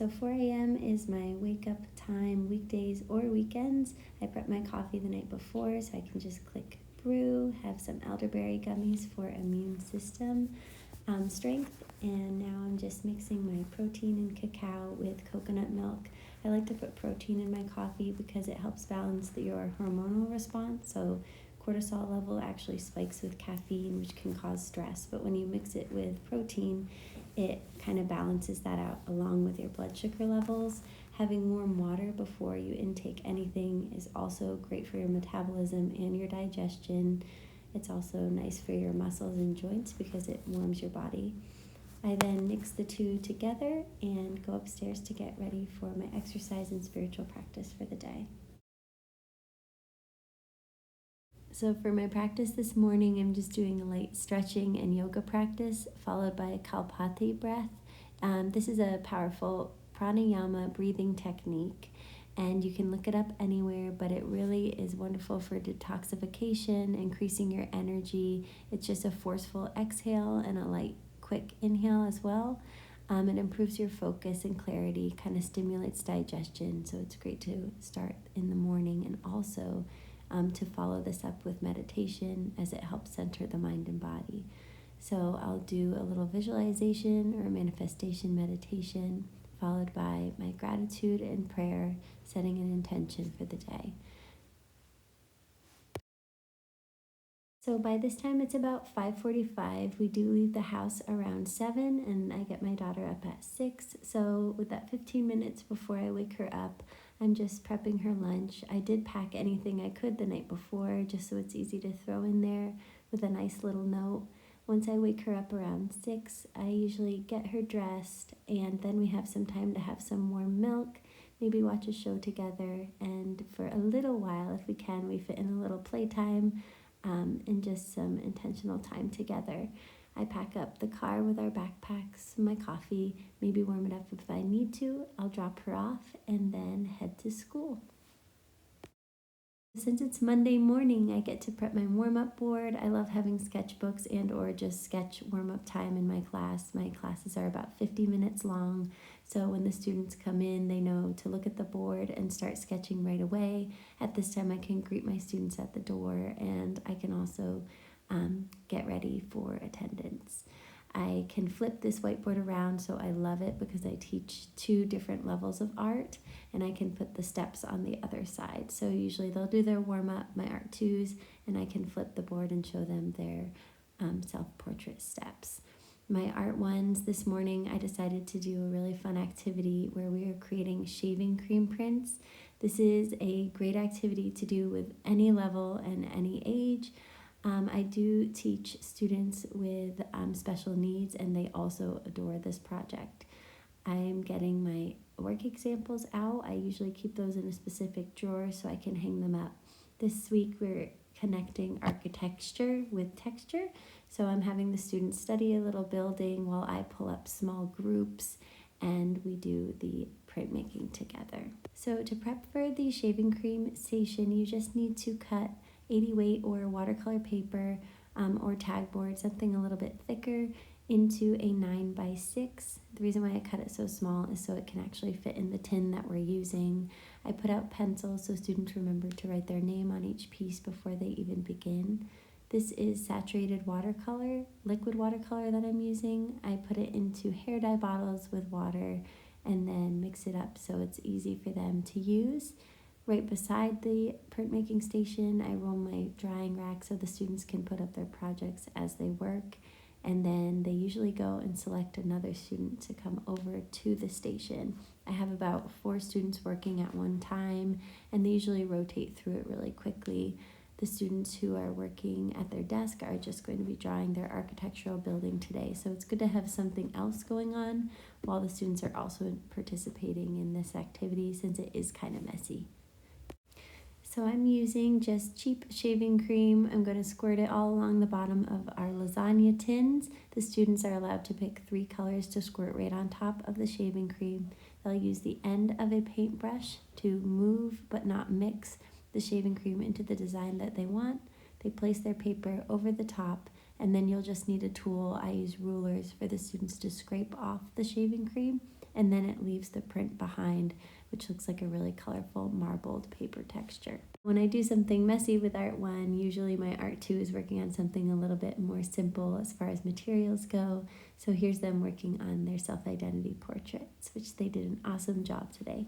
So 4 a.m. is my wake up time, weekdays or weekends. I prep my coffee the night before so I can just click brew, have some elderberry gummies for immune system strength, and now I'm just mixing my protein and cacao with coconut milk. I like to put protein in my coffee because it helps balance your hormonal response. So cortisol level actually spikes with caffeine, which can cause stress, but when you mix it with protein, it kind of balances that out along with your blood sugar levels. Having warm water before you intake anything is also great for your metabolism and your digestion. It's also nice for your muscles and joints because it warms your body. I then mix the two together and go upstairs to get ready for my exercise and spiritual practice for the day. So for my practice this morning, I'm just doing a light stretching and yoga practice followed by a Kalpati breath. This is a powerful pranayama breathing technique, and you can look it up anywhere, but it really is wonderful for detoxification, increasing your energy. It's just a forceful exhale and a light, quick inhale as well. It improves your focus and clarity, kind of stimulates digestion, so it's great to start in the morning, and also to follow this up with meditation as it helps center the mind and body. So I'll do a little visualization or manifestation meditation, followed by my gratitude and prayer, setting an intention for the day. So by this time it's about 5:45. We do leave the house around 7 and I get my daughter up at 6. So with that 15 minutes before I wake her up, I'm just prepping her lunch. I did pack anything I could the night before just so it's easy to throw in there with a nice little note. Once I wake her up around 6, I usually get her dressed, and then we have some time to have some warm milk, maybe watch a show together, and for a little while, if we can, we fit in a little playtime and just some intentional time together. I pack up the car with our backpacks, my coffee, maybe warm it up if I need to. I'll drop her off and then head to school. Since it's Monday morning, I get to prep my warm-up board. I love having sketchbooks and or just sketch warm-up time in my class. My classes are about 50 minutes long, so when the students come in, they know to look at the board and start sketching right away. At this time, I can greet my students at the door, and I can also get ready for attendance. I can flip this whiteboard around, so I love it because I teach 2 different levels of art, and I can put the steps on the other side. So usually they'll do their warm-up, my art 2s, and I can flip the board and show them their self-portrait steps. My art 1s, this morning I decided to do a really fun activity where we are creating shaving cream prints. This is a great activity to do with any level and any age. I do teach students with special needs, and they also adore this project. I'm getting my work examples out. I usually keep those in a specific drawer so I can hang them up. This week we're connecting architecture with texture, so I'm having the students study a little building while I pull up small groups and we do the printmaking together. So to prep for the shaving cream station, you just need to cut 80 weight or watercolor paper or tag board, something a little bit thicker, into a 9x6. The reason why I cut it so small is so it can actually fit in the tin that we're using. I put out pencils so students remember to write their name on each piece before they even begin. This is saturated watercolor, liquid watercolor that I'm using. I put it into hair dye bottles with water and then mix it up so it's easy for them to use. Right beside the printmaking station, I roll my drying rack so the students can put up their projects as they work, and then they usually go and select another student to come over to the station. I have about 4 students working at one time, and they usually rotate through it really quickly. The students who are working at their desk are just going to be drawing their architectural building today, so it's good to have something else going on while the students are also participating in this activity since it is kind of messy. So I'm using just cheap shaving cream. I'm going to squirt it all along the bottom of our lasagna tins. The students are allowed to pick 3 colors to squirt right on top of the shaving cream. They'll use the end of a paintbrush to move but not mix the shaving cream into the design that they want. They place their paper over the top, and then you'll just need a tool. I use rulers for the students to scrape off the shaving cream and then it leaves the print behind, which looks like a really colorful marbled paper texture. When I do something messy with Art 1, usually my Art 2 is working on something a little bit more simple as far as materials go. So here's them working on their self-identity portraits, which they did an awesome job today.